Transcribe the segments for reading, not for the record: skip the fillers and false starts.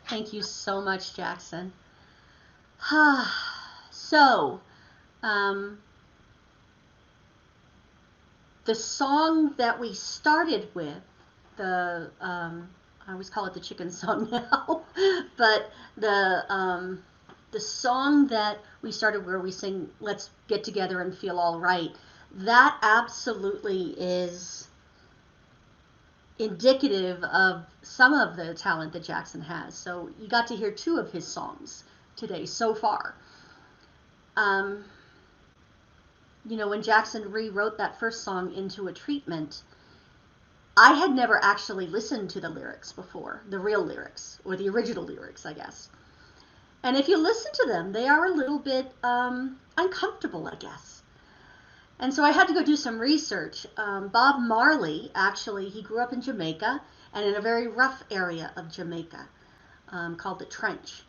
Thank you so much, Jackson. So, um, the song that we started with, the I always call it the chicken song now, but the song that we started where we sing "Let's Get Together and Feel All Right," that absolutely is indicative of some of the talent that Jackson has. So you got to hear two of his songs today so far. Um, when Jackson rewrote that first song into a treatment, I had never actually listened to the lyrics before, the real lyrics, or the original lyrics, I guess. And if you listen to them, they are a little bit uncomfortable, I guess. And so I had to go do some research. Bob Marley, actually, he grew up in Jamaica and in a very rough area of Jamaica called the Trench.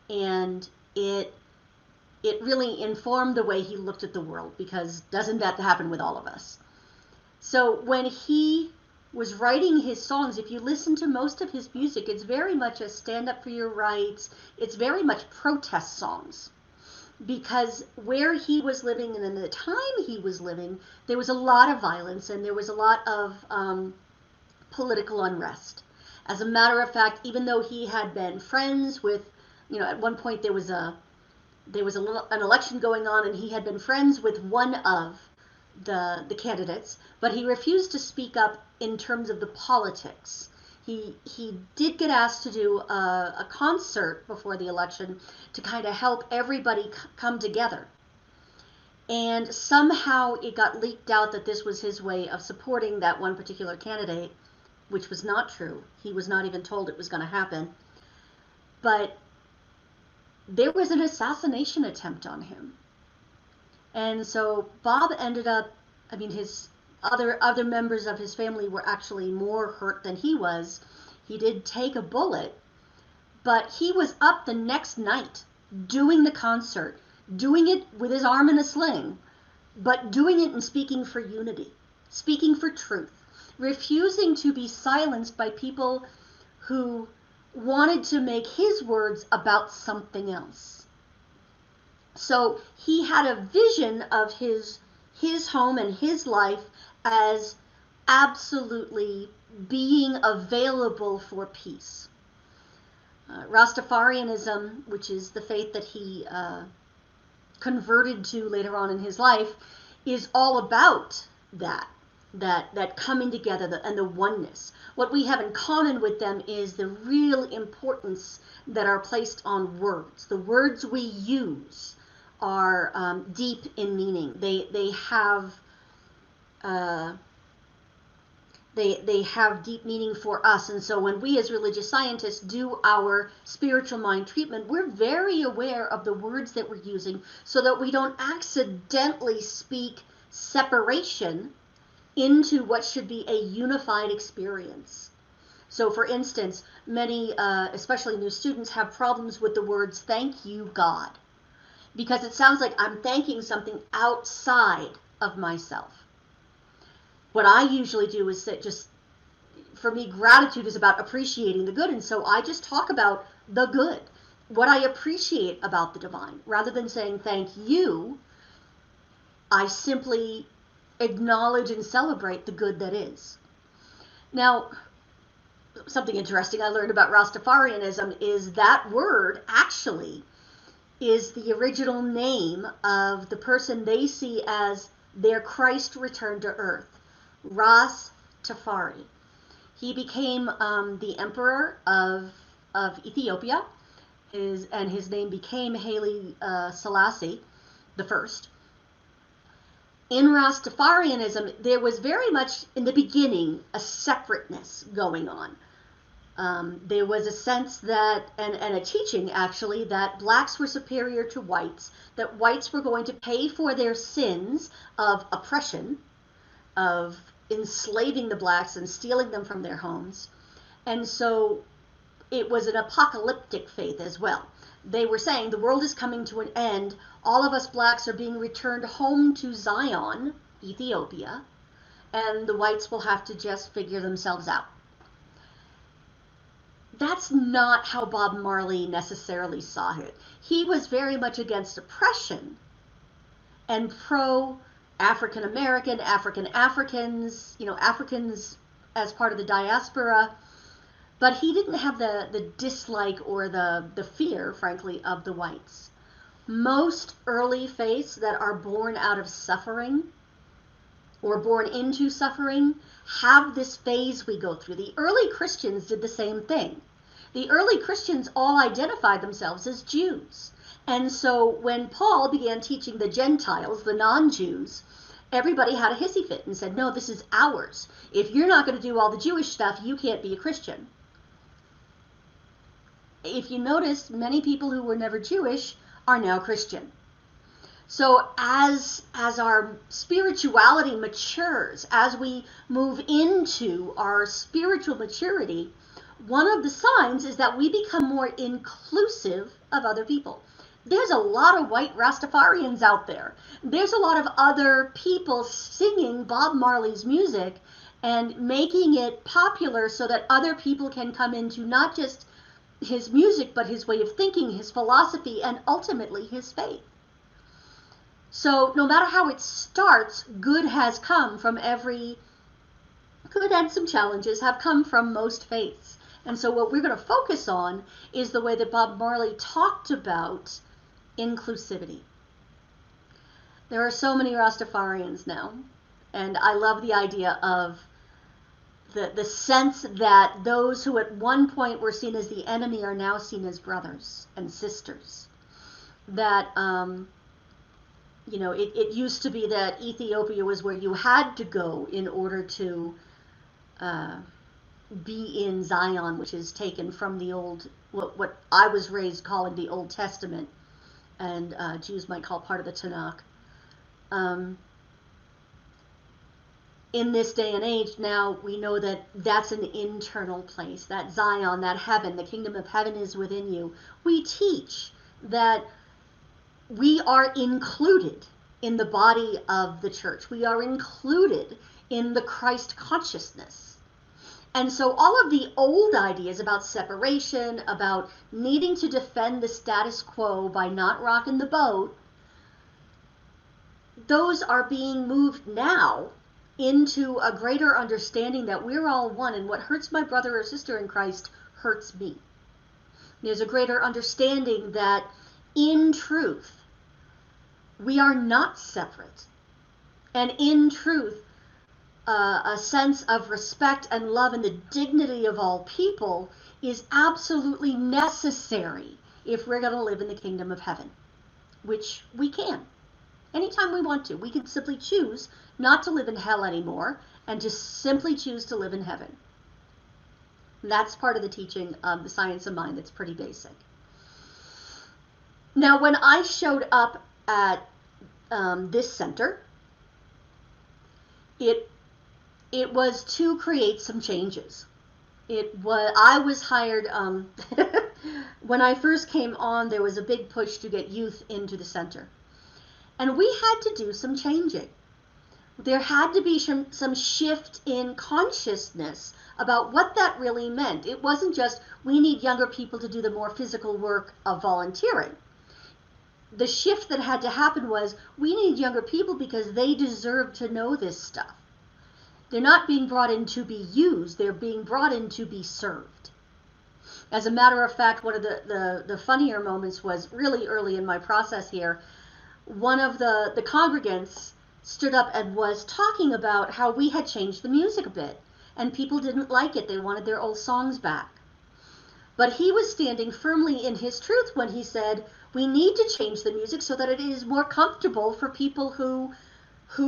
And it really informed the way he looked at the world, because doesn't that happen with all of us? So when he was writing his songs, if you listen to most of his music, it's very much a stand up for your rights. It's very much protest songs, because where he was living and in the time he was living, there was a lot of violence and there was a lot of political unrest. As a matter of fact, even though he had been friends with, at one point there was an election going on, and he had been friends with one of the candidates, but he refused to speak up in terms of the politics. He did get asked to do a concert before the election to kind of help everybody come together. And somehow it got leaked out that this was his way of supporting that one particular candidate, which was not true. He was not even told it was going to happen. But there was an assassination attempt on him. And so Bob ended up, his other members of his family were actually more hurt than he was. He did take a bullet, but he was up the next night doing the concert, doing it with his arm in a sling, but doing it and speaking for unity, speaking for truth, refusing to be silenced by people who wanted to make his words about something else. So he had a vision of his home and his life as absolutely being available for peace. Rastafarianism, which is the faith that he converted to later on in his life, is all about that coming together and the oneness. What we have in common with them is the real importance that are placed on words. The words we use are deep in meaning. They have they have deep meaning for us. And so when we as religious scientists do our spiritual mind treatment, we're very aware of the words that we're using so that we don't accidentally speak separation into what should be a unified experience. So for instance, many, especially new students, have problems with the words "thank you, God," because it sounds like I'm thanking something outside of myself. What I usually do is that for me, gratitude is about appreciating the good. And so I just talk about the good, what I appreciate about the divine. Rather than saying thank you, I simply acknowledge and celebrate the good that is. Now, something interesting I learned about Rastafarianism is that word actually is the original name of the person they see as their Christ returned to earth. Ras Tafari. He became the emperor of Ethiopia, and his name became Haile Selassie the First. In Rastafarianism, there was very much in the beginning a separateness going on. There was a sense that, and a teaching actually, that blacks were superior to whites, that whites were going to pay for their sins of oppression, of enslaving the blacks and stealing them from their homes. And so it was an apocalyptic faith as well. They were saying the world is coming to an end. All of us blacks are being returned home to Zion, Ethiopia, and the whites will have to just figure themselves out. that's not how Bob Marley necessarily saw it. He was very much against oppression and pro African American, Africans, Africans as part of the diaspora. But he didn't have the dislike or the fear, frankly, of the whites. Most early faiths that are born out of suffering or born into suffering have this phase we go through. The early Christians did the same thing. The early Christians all identified themselves as Jews. And so when Paul began teaching the Gentiles, the non-Jews, everybody had a hissy fit and said, no, this is ours. If you're not going to do all the Jewish stuff, you can't be a Christian. If you notice, many people who were never Jewish are now Christian. So as our spirituality matures, as we move into our spiritual maturity, one of the signs is that we become more inclusive of other people. There's a lot of white Rastafarians out there. There's a lot of other people singing Bob Marley's music and making it popular so that other people can come into not just his music, but his way of thinking, his philosophy, and ultimately his faith. So no matter how it starts, good has come from good and some challenges have come from most faiths. And so what we're going to focus on is the way that Bob Marley talked about inclusivity. There are so many Rastafarians now, and I love the idea of the sense that those who at one point were seen as the enemy are now seen as brothers and sisters. That, it used to be that Ethiopia was where you had to go in order to be in Zion, which is taken from the old, what I was raised calling the Old Testament, and Jews might call part of the Tanakh. In this day and age now, we know that that's an internal place, that Zion, that heaven, the kingdom of heaven is within you. We teach that we are included in the body of the church. We are included in the Christ consciousness. And so all of the old ideas about separation, about needing to defend the status quo by not rocking the boat, those are being moved now into a greater understanding that we're all one, and what hurts my brother or sister in Christ hurts me. There's a greater understanding that in truth, we are not separate. And in truth, a sense of respect and love and the dignity of all people is absolutely necessary if we're going to live in the kingdom of heaven, which we can. Anytime we want to. We can simply choose not to live in hell anymore and just simply choose to live in heaven. And that's part of the teaching of the science of mind that's pretty basic. Now, when I showed up at this center, it was to create some changes. I was hired, when I first came on, there was a big push to get youth into the center. And we had to do some changing. There had to be some shift in consciousness about what that really meant. It wasn't just, we need younger people to do the more physical work of volunteering. The shift that had to happen was, we need younger people because they deserve to know this stuff. They're not being brought in to be used, they're being brought in to be served. As a matter of fact, one of the funnier moments was really early in my process here. One of the congregants stood up and was talking about how we had changed the music a bit, and people didn't like it. They wanted their old songs back. But he was standing firmly in his truth when he said, we need to change the music so that it is more comfortable for people who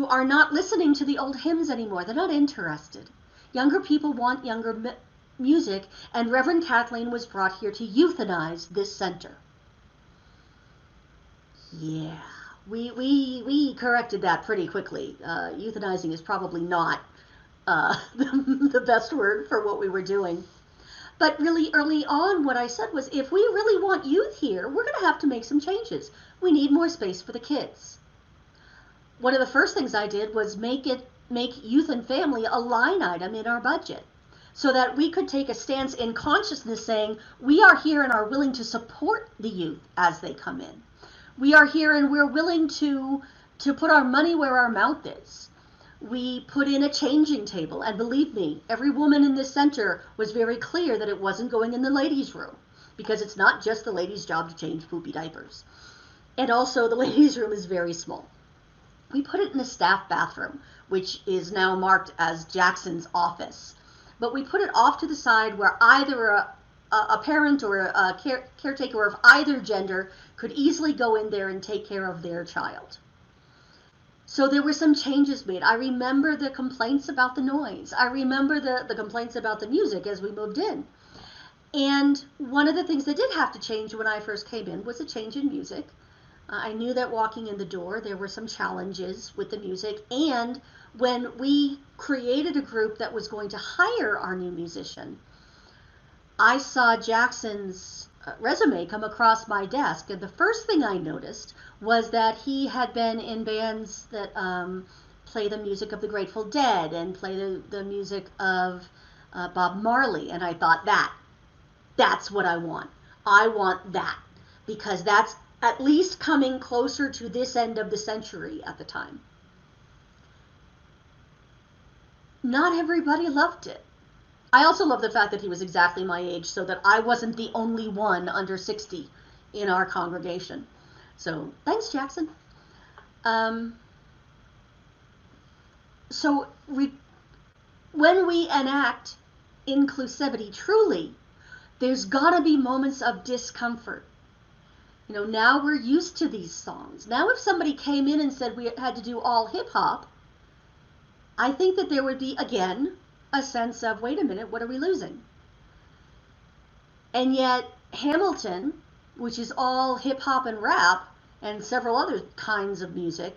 are not listening to the old hymns anymore. They're not interested. Younger people want younger music, and Rev Kathleen was brought here to euthanize this center. Yeah. We corrected that pretty quickly. Euthanizing is probably not the best word for what we were doing. But really early on, what I said was, if we really want youth here, we're going to have to make some changes. We need more space for the kids. One of the first things I did was make youth and family a line item in our budget. so that we could take a stance in consciousness saying, we are here and are willing to support the youth as they come in. We are here and we're willing to put our money where our mouth is. We put in a changing table, and believe me, every woman in this center was very clear that it wasn't going in the ladies' room, because it's not just the ladies' job to change poopy diapers. And also the ladies' room is very small. We put it in the staff bathroom, which is now marked as Jackson's office. But we put it off to the side where either a parent or a caretaker of either gender could easily go in there and take care of their child. So there were some changes made. I remember the complaints about the noise. I remember the complaints about the music as we moved in. And one of the things that did have to change when I first came in was a change in music. I knew that walking in the door, there were some challenges with the music. And when we created a group that was going to hire our new musician, I saw Jackson's resume come across my desk. And the first thing I noticed was that he had been in bands that play the music of the Grateful Dead and play the music of Bob Marley. And I thought, that's what I want. I want that, because that's at least coming closer to this end of the century at the time. Not everybody loved it. I also love the fact that he was exactly my age, so that I wasn't the only one under 60 in our congregation. So thanks, Jackson. When we enact inclusivity truly, there's gotta be moments of discomfort. You know, now we're used to these songs. Now if somebody came in and said we had to do all hip hop, I think that there would be, again, a sense of, wait a minute, what are we losing? And yet Hamilton, which is all hip hop and rap and several other kinds of music,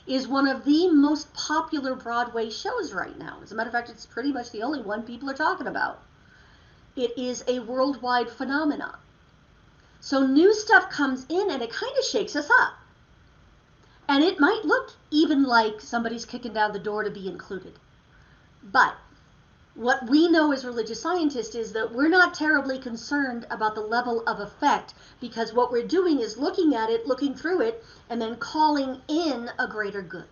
is one of the most popular Broadway shows right now. As a matter of fact, it's pretty much the only one people are talking about. It is a worldwide phenomenon. So new stuff comes in and it kind of shakes us up. And it might look even like somebody's kicking down the door to be included. But what we know as religious scientists is that we're not terribly concerned about the level of effect, because what we're doing is looking at it, looking through it, and then calling in a greater good.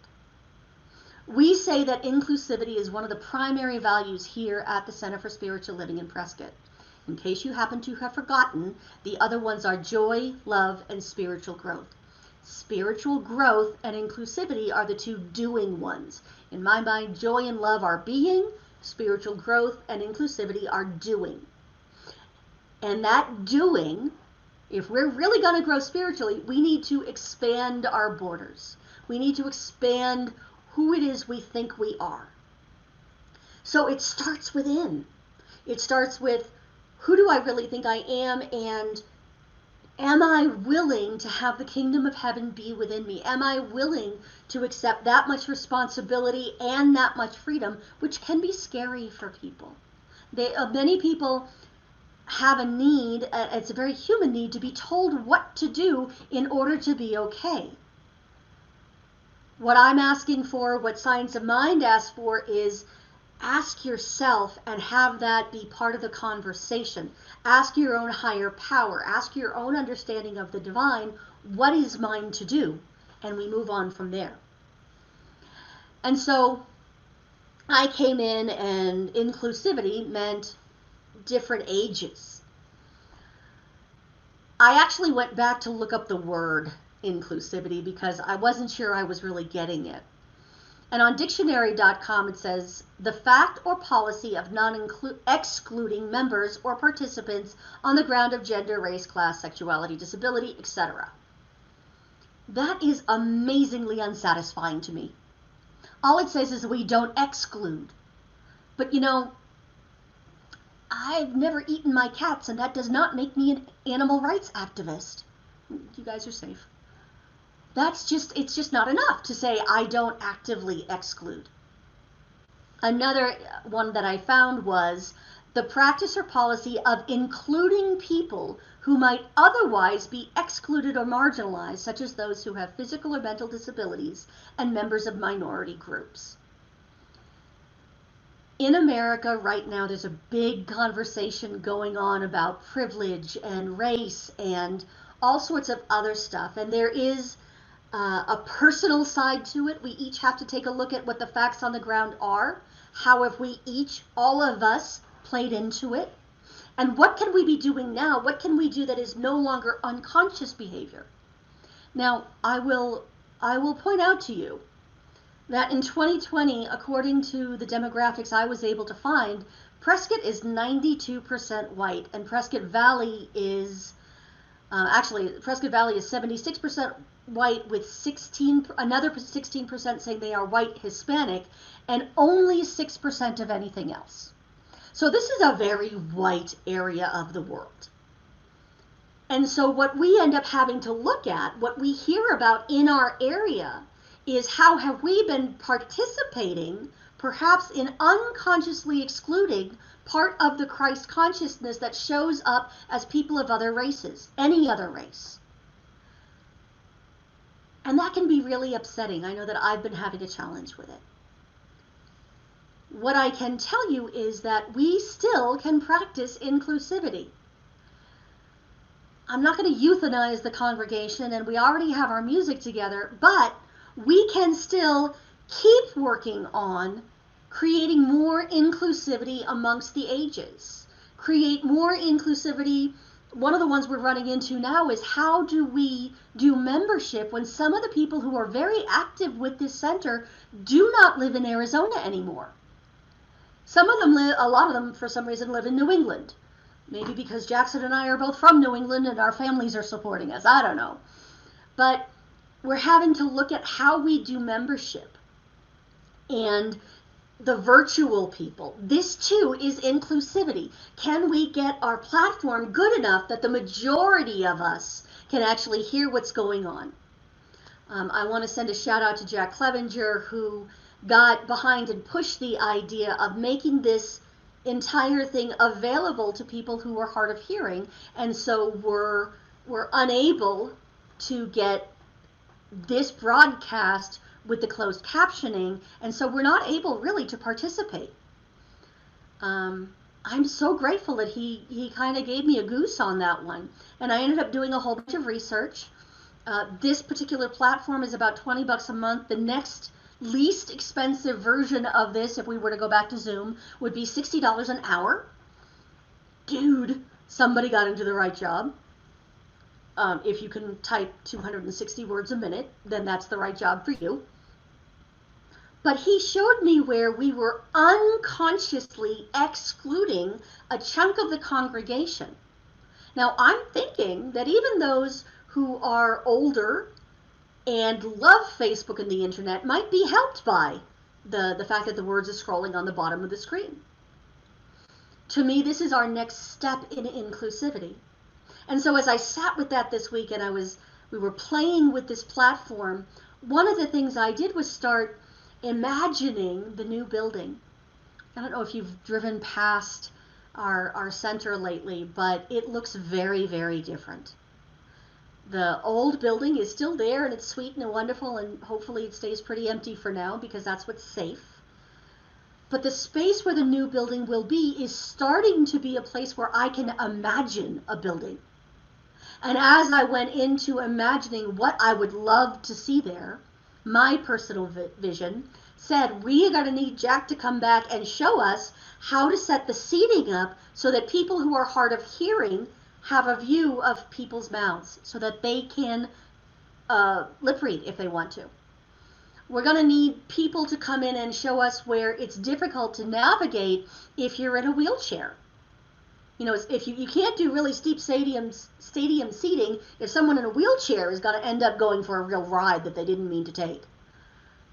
We say that inclusivity is one of the primary values here at the Center for Spiritual Living in Prescott. In case you happen to have forgotten, the other ones are joy, love, and spiritual growth. Spiritual growth and inclusivity are the two doing ones. In my mind, joy and love are being, spiritual growth and inclusivity are doing. And that doing, if we're really going to grow spiritually, we need to expand our borders. We need to expand who it is we think we are. So it starts within. It starts with, who do I really think I am, and am I willing to have the kingdom of heaven be within me? Am I willing to accept that much responsibility and that much freedom, which can be scary for people? Many people have a need, it's a very human need, to be told what to do in order to be okay. What I'm asking for, what Science of Mind asks for, is ask yourself and have that be part of the conversation. Ask your own higher power. Ask your own understanding of the divine, what is mine to do? And we move on from there. And so I came in, and inclusivity meant different ages. I actually went back to look up the word inclusivity because I wasn't sure I was really getting it. And on dictionary.com it says, the fact or policy of excluding members or participants on the ground of gender, race, class, sexuality, disability, etc. That is amazingly unsatisfying to me. All it says is we don't exclude. But you know, I've never eaten my cats, and that does not make me an animal rights activist. You guys are safe. It's just not enough to say I don't actively exclude. Another one that I found was the practice or policy of including people who might otherwise be excluded or marginalized, such as those who have physical or mental disabilities and members of minority groups. In America right now, there's a big conversation going on about privilege and race and all sorts of other stuff. And there is a personal side to it. We each have to take a look at what the facts on the ground are. How have we each, all of us, played into it? And what can we be doing now? What can we do that is no longer unconscious behavior? Now, I will point out to you that in 2020, according to the demographics I was able to find, Prescott is 92% white, and Prescott Valley is Prescott Valley is 76% white, with another 16% saying they are white Hispanic, and only 6% of anything else. So this is a very white area of the world. And so what we end up having to look at, what we hear about in our area, is how have we been participating, perhaps in unconsciously excluding part of the Christ consciousness that shows up as people of other races, any other race. And that can be really upsetting. I know that I've been having a challenge with it. What I can tell you is that we still can practice inclusivity. I'm not going to euthanize the congregation, and we already have our music together, but we can still keep working on creating more inclusivity amongst the ages. Create more inclusivity. One of the ones we're running into now is how do we do membership when some of the people who are very active with this center do not live in Arizona anymore. Some of them a lot of them for some reason live in New England. Maybe because Jackson and I are both from New England and our families are supporting us. I don't know. But we're having to look at how we do membership and the virtual people. This too is inclusivity. Can we get our platform good enough that the majority of us can actually hear what's going on? I want to send a shout out to Jack Clevenger, who got behind and pushed the idea of making this entire thing available to people who are hard of hearing, and so we're unable to get this broadcast with the closed captioning, and so we're not able really to participate. I'm so grateful that he kind of gave me a goose on that one, and I ended up doing a whole bunch of research. This particular platform is about $20 a month. The next least expensive version of this, if we were to go back to Zoom, would be $60 an hour. Dude, somebody got into the right job. If you can type 260 words a minute, then that's the right job for you. But he showed me where we were unconsciously excluding a chunk of the congregation. Now, I'm thinking that even those who are older and love Facebook and the internet might be helped by the fact that the words are scrolling on the bottom of the screen. To me, this is our next step in inclusivity. And so as I sat with that this week and we were playing with this platform, one of the things I did was start imagining the new building. I don't know if you've driven past our center lately, but it looks very, very different. The old building is still there, and it's sweet and wonderful, and hopefully it stays pretty empty for now because that's what's safe. But the space where the new building will be is starting to be a place where I can imagine a building. And as I went into imagining what I would love to see there, my personal vision said, we are going to need Jack to come back and show us how to set the seating up so that people who are hard of hearing have a view of people's mouths so that they can lip read if they want to. We're going to need people to come in and show us where it's difficult to navigate if you're in a wheelchair. You know, if you can't do really steep stadium seating if someone in a wheelchair is going to end up going for a real ride that they didn't mean to take.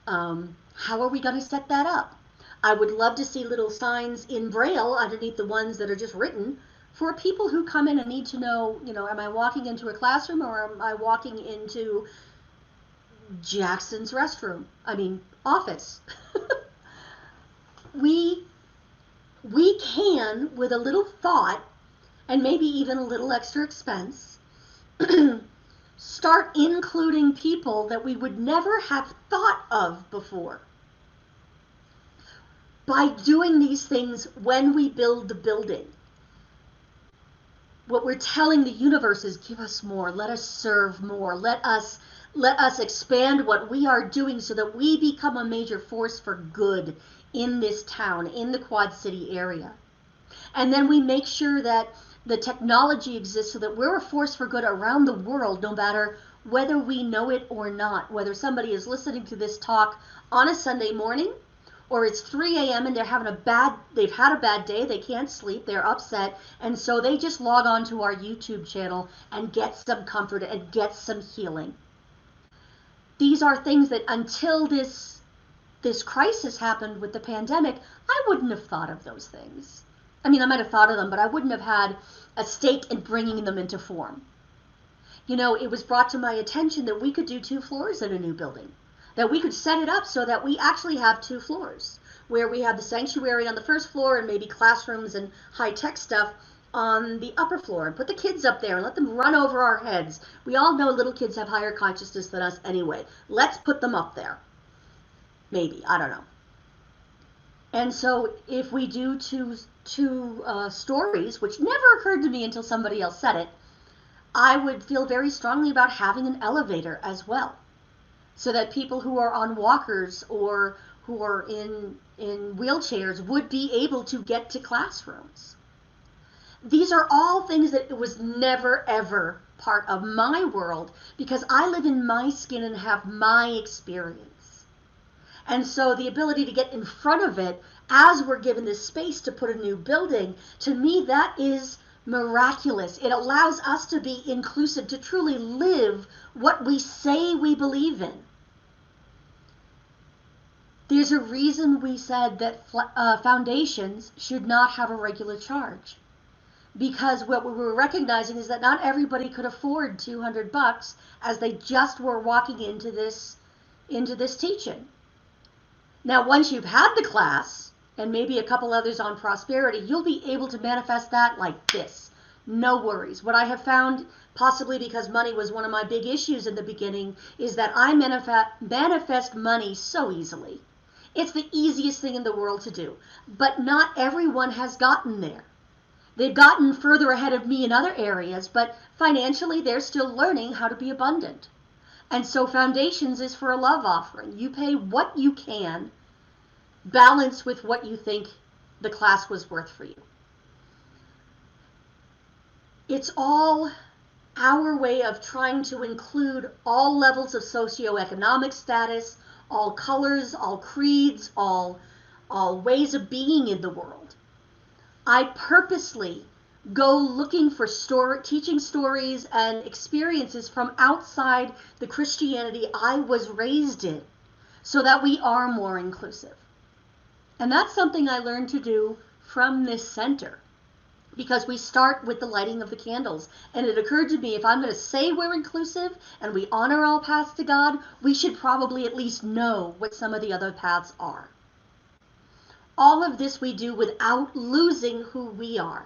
How are we going to set that up? I would love to see little signs in Braille underneath the ones that are just written for people who come in and need to know, you know, am I walking into a classroom or am I walking into Jackson's office? We can, with a little thought and maybe even a little extra expense, start including people that we would never have thought of before. By doing these things when we build the building, what we're telling the universe is, give us more, let us serve more, let us expand what we are doing so that we become a major force for good in this town, in the Quad City area. And then we make sure that the technology exists so that we're a force for good around the world, no matter whether we know it or not, whether somebody is listening to this talk on a Sunday morning, or it's 3 a.m. and they've had a bad day, they can't sleep, they're upset, and so they just log on to our YouTube channel and get some comfort and get some healing. These are things that until this crisis happened with the pandemic, I wouldn't have thought of those things. I mean, I might have thought of them, but I wouldn't have had a stake in bringing them into form. You know, it was brought to my attention that we could do 2 floors in a new building, that we could set it up so that we actually have 2 floors, where we have the sanctuary on the first floor and maybe classrooms and high-tech stuff on the upper floor, and put the kids up there and let them run over our heads. We all know little kids have higher consciousness than us anyway. Let's put them up there. Maybe, I don't know. And so if we do two stories, which never occurred to me until somebody else said it, I would feel very strongly about having an elevator as well, so that people who are on walkers or who are in wheelchairs would be able to get to classrooms. These are all things that it was never, ever part of my world, because I live in my skin and have my experience. And so the ability to get in front of it as we're given this space to put a new building, to me, that is miraculous. It allows us to be inclusive, to truly live what we say we believe in. There's a reason we said that foundations should not have a regular charge. Because what we were recognizing is that not everybody could afford $200 as they just were walking into this teaching. Now, once you've had the class, and maybe a couple others on prosperity, you'll be able to manifest that like this. No worries. What I have found, possibly because money was one of my big issues in the beginning, is that I manifest money so easily. It's the easiest thing in the world to do. But not everyone has gotten there. They've gotten further ahead of me in other areas, but financially they're still learning how to be abundant. And so foundations is for a love offering. You pay what you can, balance with what you think the class was worth for you. It's all our way of trying to include all levels of socioeconomic status, all colors, all creeds, all ways of being in the world. I purposely go looking for teaching stories and experiences from outside the Christianity I was raised in, so that we are more inclusive. And that's something I learned to do from this center, because we start with the lighting of the candles. And it occurred to me, if I'm going to say we're inclusive and we honor all paths to God, we should probably at least know what some of the other paths are. All of this we do without losing who we are.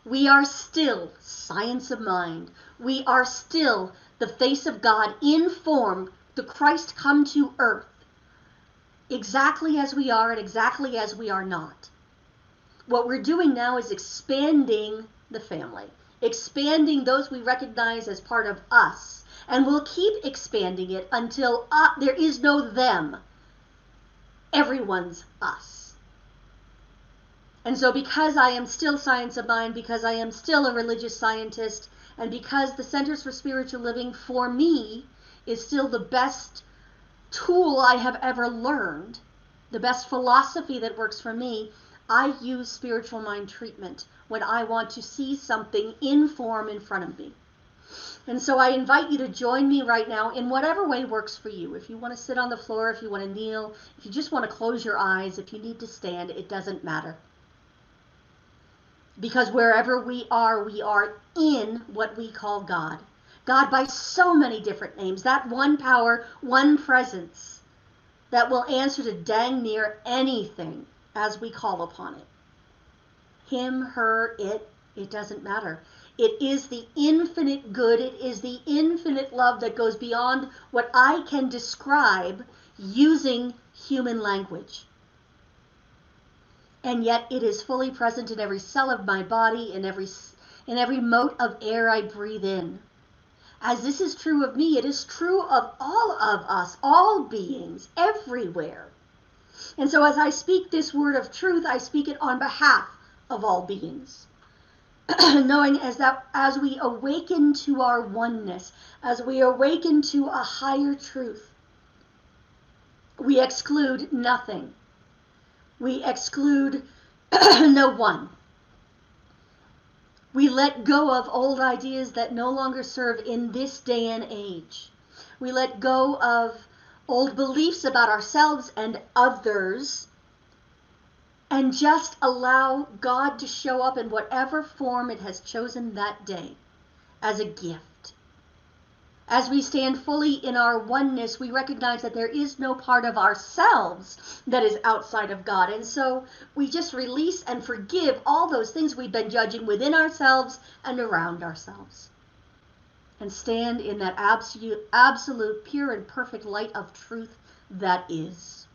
We are still science of mind. We are still the face of God in form, the Christ come to earth, exactly as we are and exactly as we are not. What we're doing now is expanding the family, expanding those we recognize as part of us, and we'll keep expanding it until there is no them. Everyone's us. And so because I am still science of mind, because I am still a religious scientist, and because the Centers for Spiritual Living for me is still the best tool I have ever learned, the best philosophy that works for me, I use spiritual mind treatment when I want to see something in form in front of me. And so I invite you to join me right now in whatever way works for you. If you want to sit on the floor, if you want to kneel, if you just want to close your eyes, if you need to stand, it doesn't matter. Because wherever we are in what we call God. God by so many different names. That one power, one presence that will answer to dang near anything as we call upon it. Him, her, it doesn't matter. It is the infinite good. It is the infinite love that goes beyond what I can describe using human language. and yet it is fully present in every cell of my body, in every mote of air I breathe in. As this is true of me, it is true of all of us, all beings, everywhere. And so as I speak this word of truth, I speak it on behalf of all beings. Knowing as we awaken to our oneness, as we awaken to a higher truth, we exclude nothing. We exclude no one. We let go of old ideas that no longer serve in this day and age. We let go of old beliefs about ourselves and others, and just allow God to show up in whatever form it has chosen that day as a gift. As we stand fully in our oneness, we recognize that there is no part of ourselves that is outside of God. And so we just release and forgive all those things we've been judging within ourselves and around ourselves. And stand in that absolute, pure, and perfect light of truth that is.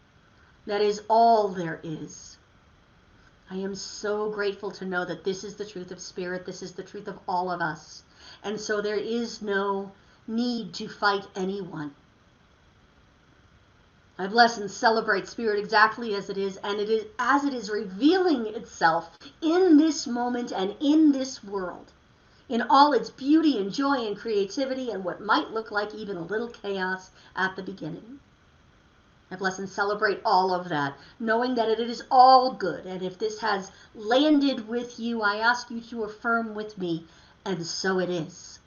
That is all there is. I am so grateful to know that this is the truth of Spirit. This is the truth of all of us. And so there is no need to fight anyone. I bless and celebrate Spirit exactly as it is, and it is as it is revealing itself in this moment and in this world, in all its beauty and joy and creativity and what might look like even a little chaos at the beginning. I bless and celebrate all of that, knowing that it is all good. And if this has landed with you, I ask you to affirm with me, and so it is.